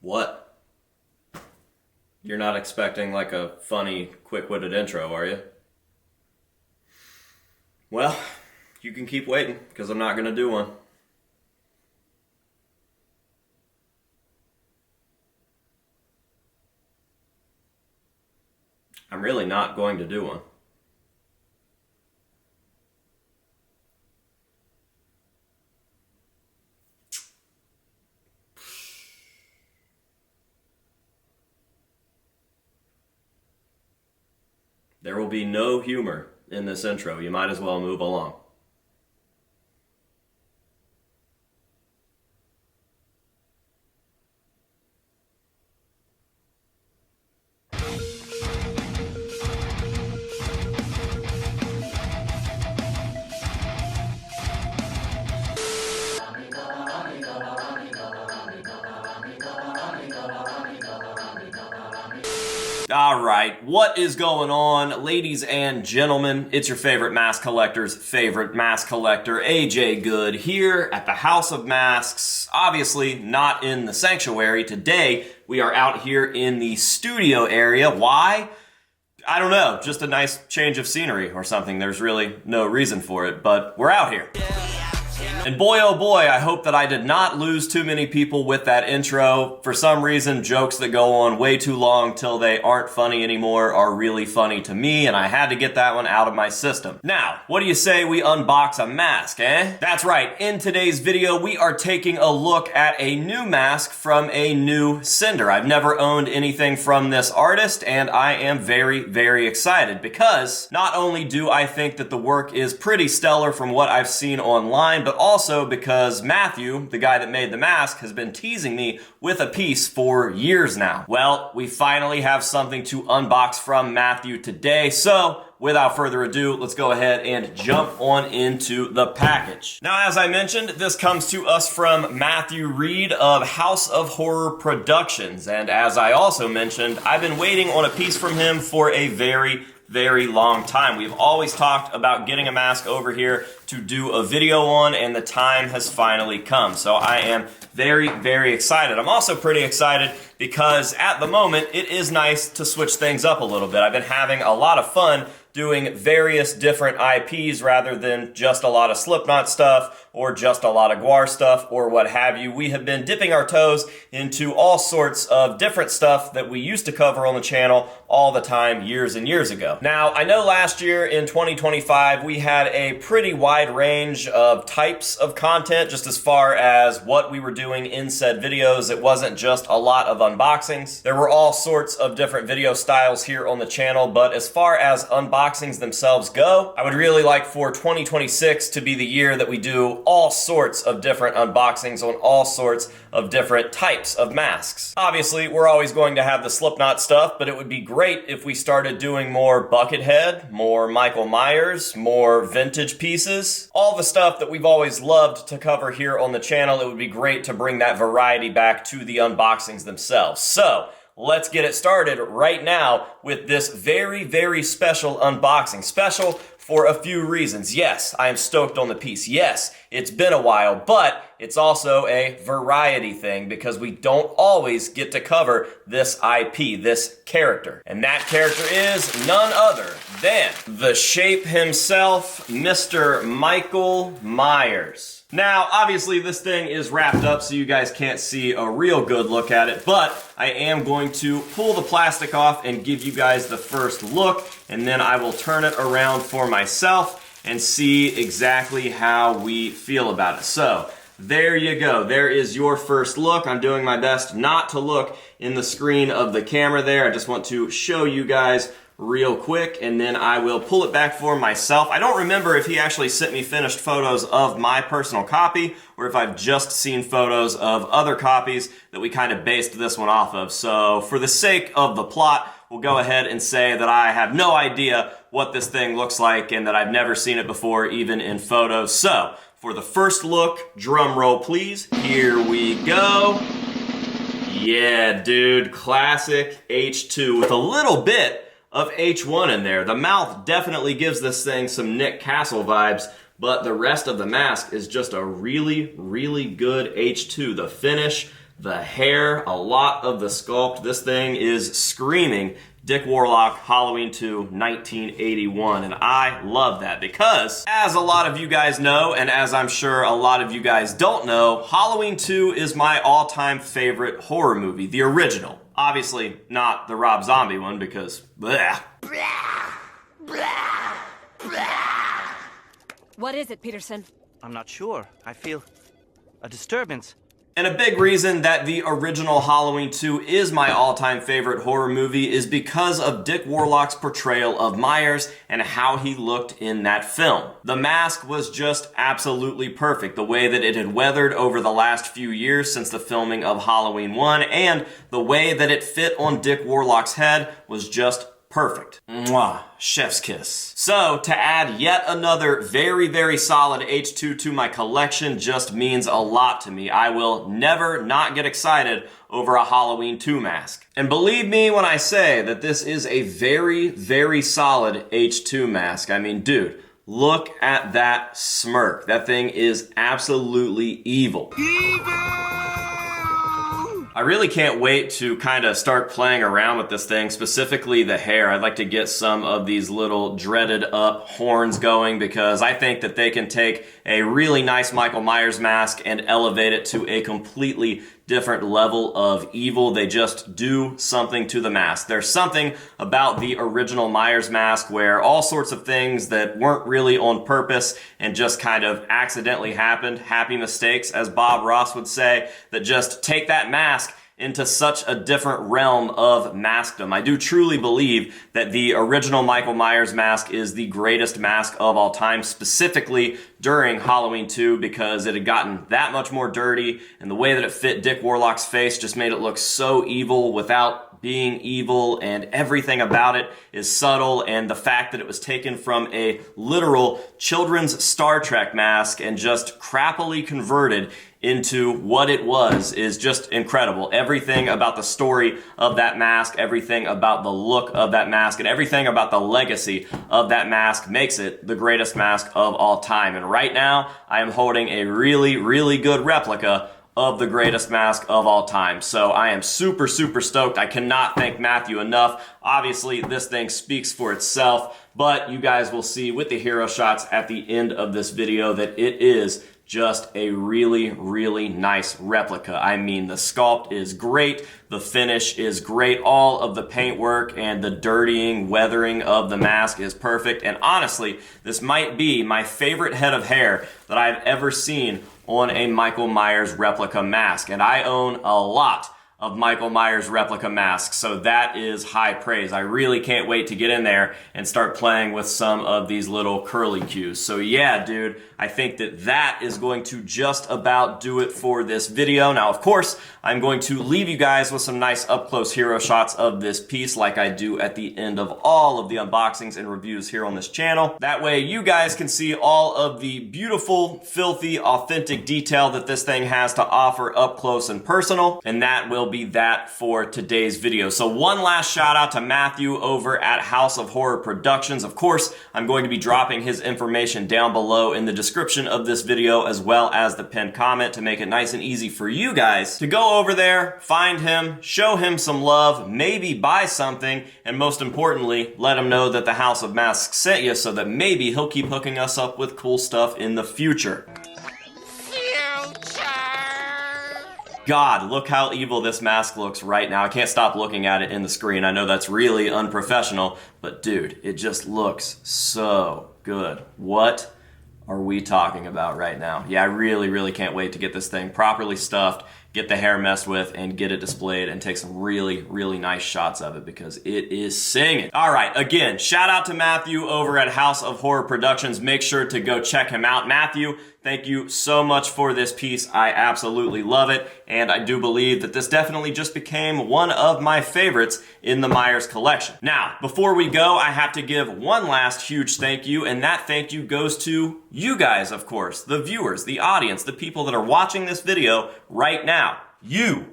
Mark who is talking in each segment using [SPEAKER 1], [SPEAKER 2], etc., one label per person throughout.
[SPEAKER 1] What? You're not expecting like a funny, quick-witted intro, are you? Well, you can keep waiting, because I'm not going to do one. I'm really not going to do one. There will be no humor in this intro. You might as well move along. Alright, what is going on, ladies and gentlemen? It's your favorite mask collector's favorite mask collector, AJ Good, here at the House of Masks. Obviously, not in the sanctuary. Today, we are out here in the studio area. Why? I don't know, just a nice change of scenery or something. There's really no reason for it, but we're out here. And boy, oh boy, I hope that I did not lose too many people with that intro. For some reason, jokes that go on way too long till they aren't funny anymore are really funny to me, and I had to get that one out of my system. Now, what do you say we unbox a mask, eh? That's right, in today's video, we are taking a look at a new mask from a new sender. I've never owned anything from this artist, and I am very, very excited because not only do I think that the work is pretty stellar from what I've seen online, but also because Matthew, the guy that made the mask, has been teasing me with a piece for years now. Well, we finally have something to unbox from Matthew today, so without further ado, let's go ahead and jump on into the package. Now, as I mentioned, this comes to us from Matthew Reed of House of Horror Productions, and as I also mentioned, I've been waiting on a piece from him for a very long time. We've always talked about getting a mask over here to do a video on, and the time has finally come. So I am very excited. I'm also pretty excited because at the moment, it is nice to switch things up a little bit. I've been having a lot of fun doing various different IPs rather than just a lot of Slipknot stuff or just a lot of Guar stuff or what have you. We have been dipping our toes into all sorts of different stuff that we used to cover on the channel all the time years and years ago. Now, I know last year in 2025, we had a pretty wide range of types of content just as far as what we were doing in said videos. It wasn't just a lot of unboxings. There were all sorts of different video styles here on the channel, but as far as unboxings themselves go, I would really like for 2026 to be the year that we do all sorts of different unboxings on all sorts of different types of masks. Obviously, we're always going to have the Slipknot stuff, but it would be great if we started doing more Buckethead, more Michael Myers, more vintage pieces. All the stuff that we've always loved to cover here on the channel, it would be great to bring that variety back to the unboxings themselves. So, let's get it started right now with this very special unboxing. Special for a few reasons. Yes, I am stoked on the piece. Yes, it's been a while, but it's also a variety thing because we don't always get to cover this IP, this character. And that character is none other than the Shape himself, Mr. Michael Myers. Now, obviously this thing is wrapped up so you guys can't see a real good look at it, but I am going to pull the plastic off and give you guys the first look, and then I will turn it around for myself and see exactly how we feel about it. So, there you go. There is your first look. I'm doing my best not to look in the screen of the camera there. I just want to show you guys real quick, and then I will pull it back for myself. I don't remember if he actually sent me finished photos of my personal copy, or if I've just seen photos of other copies that we kind of based this one off of. So for the sake of the plot, we'll go ahead and say that I have no idea what this thing looks like and that I've never seen it before, even in photos. So for the first look, drum roll please, here we go. Yeah, dude, classic H2 with a little bit of H1 in there. The mouth definitely gives this thing some Nick Castle vibes, but the rest of the mask is just a really good H2. The finish, the hair, a lot of the sculpt. This thing is screaming Dick Warlock Halloween 2 1981, and I love that because, as a lot of you guys know, and as I'm sure a lot of you guys don't know, Halloween 2 is my all-time favorite horror movie, the original. Obviously not the Rob Zombie one because bleh.
[SPEAKER 2] What is it, Peterson?
[SPEAKER 3] I'm not sure. I feel a disturbance.
[SPEAKER 1] And a big reason that the original Halloween 2 is my all-time favorite horror movie is because of Dick Warlock's portrayal of Myers and how he looked in that film. The mask was just absolutely perfect. The way that it had weathered over the last few years since the filming of Halloween 1, and the way that it fit on Dick Warlock's head was just perfect. Mwah. Chef's kiss. So, to add yet another very, very solid H2 to my collection just means a lot to me. I will never not get excited over a Halloween 2 mask. And believe me when I say that this is a very, very solid H2 mask. I mean, dude, look at that smirk. That thing is absolutely evil. I really can't wait to kind of start playing around with this thing, specifically the hair. I'd like to get some of these little dreaded up horns going because I think that they can take a really nice Michael Myers mask and elevate it to a completely different level of evil. They just do something to the mask. There's something about the original Myers mask where all sorts of things that weren't really on purpose and just kind of accidentally happened, happy mistakes, as Bob Ross would say, that just take that mask into such a different realm of maskdom. I do truly believe that the original Michael Myers mask is the greatest mask of all time, specifically during Halloween 2, because it had gotten that much more dirty, and the way that it fit Dick Warlock's face just made it look so evil without being evil, and everything about it is subtle, and the fact that it was taken from a literal children's Star Trek mask and just crappily converted into what it was is just incredible. Everything about the story of that mask, everything about the look of that mask, and everything about the legacy of that mask makes it the greatest mask of all time. And right now, I am holding a really, really good replica of the greatest mask of all time. So I am super, super stoked. I cannot thank Matthew enough. Obviously, this thing speaks for itself, but you guys will see with the hero shots at the end of this video that it is just a really, really nice replica. I mean, the sculpt is great, the finish is great, all of the paintwork and the dirtying, weathering of the mask is perfect, and honestly, this might be my favorite head of hair that I've ever seen on a Michael Myers replica mask, and I own a lot of Michael Myers replica masks, so that is high praise. I really can't wait to get in there and start playing with some of these little curly cues. So yeah, dude, I think that that is going to just about do it for this video. Now, of course, I'm going to leave you guys with some nice up-close hero shots of this piece like I do at the end of all of the unboxings and reviews here on this channel. That way you guys can see all of the beautiful, filthy, authentic detail that this thing has to offer up close and personal, and that will be that for today's video. So one last shout out to Matthew over at House of Horror Productions. Of course, I'm going to be dropping his information down below in the description of this video as well as the pinned comment to make it nice and easy for you guys to go over there, find him, show him some love, maybe buy something, and most importantly, let him know that the House of Masks sent you so that maybe he'll keep hooking us up with cool stuff in the future. God, look how evil this mask looks right now. I can't stop looking at it in the screen. I know that's really unprofessional, but dude, it just looks so good. What are we talking about right now? Yeah, I really, really can't wait to get this thing properly stuffed, get the hair messed with, and get it displayed and take some really, really nice shots of it because it is singing. All right, again, shout out to Matthew over at House of Horror Productions. Make sure to go check him out. Matthew, thank you so much for this piece. I absolutely love it, and I do believe that this definitely just became one of my favorites in the Myers collection. Now, before we go, I have to give one last huge thank you, and that thank you goes to you guys, of course, the viewers, the audience, the people that are watching this video right now. You!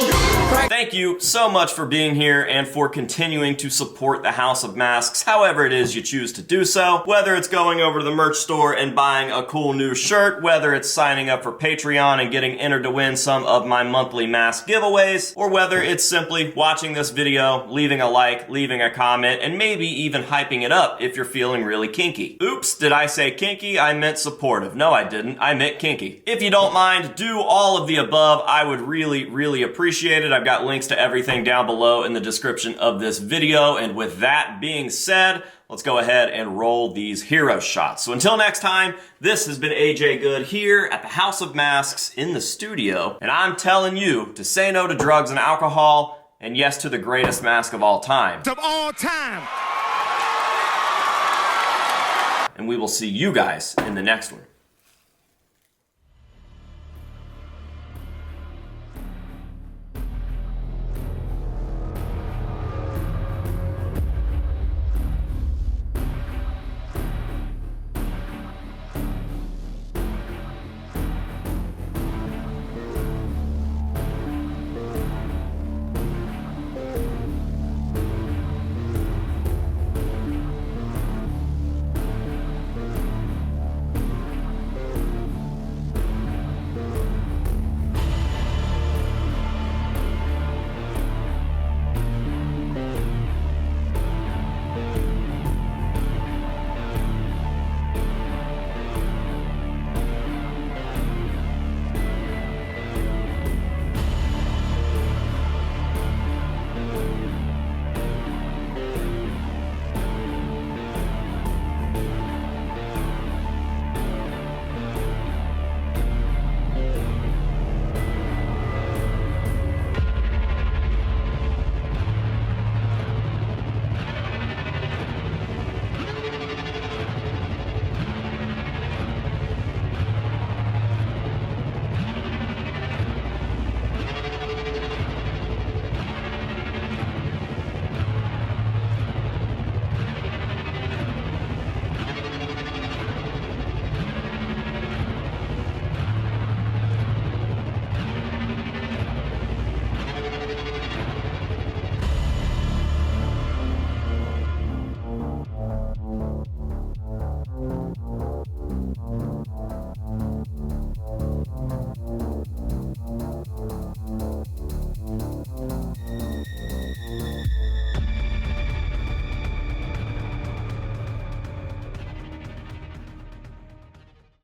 [SPEAKER 1] Thank you so much for being here and for continuing to support the House of Masks, however it is you choose to do so. Whether it's going over to the merch store and buying a cool new shirt, whether it's signing up for Patreon and getting entered to win some of my monthly mask giveaways, or whether it's simply watching this video, leaving a like, leaving a comment, and maybe even hyping it up if you're feeling really kinky. Oops, did I say kinky? I meant supportive. No, I didn't. I meant kinky. If you don't mind, do all of the above. I would really appreciate it. I've got links to everything down below in the description of this video. And with that being said, let's go ahead and roll these hero shots. So until next time, this has been AJ Good here at the House of Masks in the studio. And I'm telling you to say no to drugs and alcohol, and yes to the greatest mask of all time.
[SPEAKER 2] Of all time.
[SPEAKER 1] And we will see you guys in the next one.